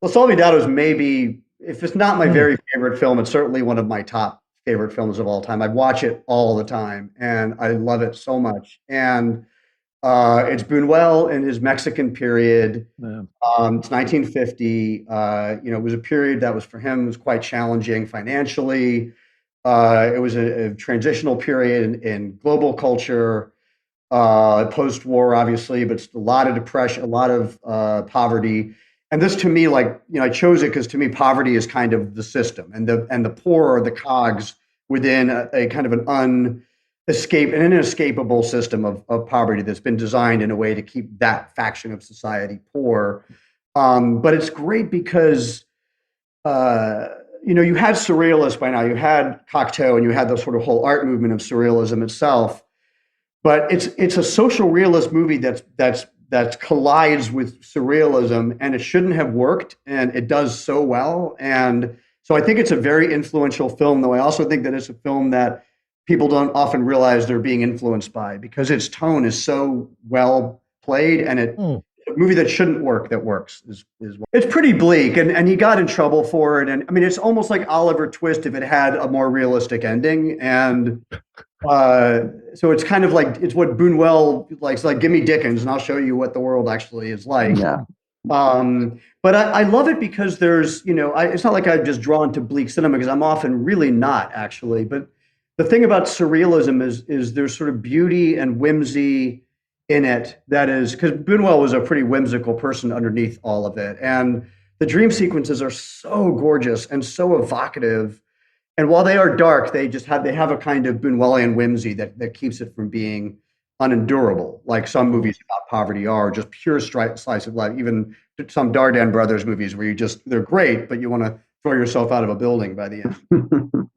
Well, Olvidados maybe, if it's not my Hmm. very favorite film, it's certainly one of my top favorite films of all time. I watch it all the time, and I love it so much. And it's Buñuel in his Mexican period. Yeah. It's 1950. It was a period that was for him was quite challenging financially. It was a transitional period in global culture, post-war, obviously, but a lot of depression, a lot of poverty. And this, to me, I chose it because to me, poverty is kind of the system, and the poor are the cogs within a kind of an inescapable system of poverty that's been designed in a way to keep that faction of society poor. But it's great because uh, you had surrealists by now. You had Cocteau, and you had the sort of whole art movement of surrealism itself. But it's a social realist movie that collides with surrealism, and it shouldn't have worked, and it does so well. And so I think it's a very influential film, though I also think that it's a film that people don't often realize they're being influenced by because its tone is so well played, and Hmm. a movie that shouldn't work that works is it's pretty bleak, and he got in trouble for it. And I mean, it's almost like Oliver Twist if it had a more realistic ending. And uh, so it's kind of like it's what Buñuel likes, like give me Dickens, and I'll show you what the world actually is like. Yeah. But I love it because it's not like I'm just drawn to bleak cinema because I'm often really not actually. But the thing about surrealism is there's sort of beauty and whimsy in it that is because Buñuel was a pretty whimsical person underneath all of it, and the dream sequences are so gorgeous and so evocative. And while they are dark, they have a kind of Buñuelian whimsy that keeps it from being unendurable, like some movies about poverty are, just pure slice of life. Even some Dardenne brothers movies where they're great, but you want to throw yourself out of a building by the end.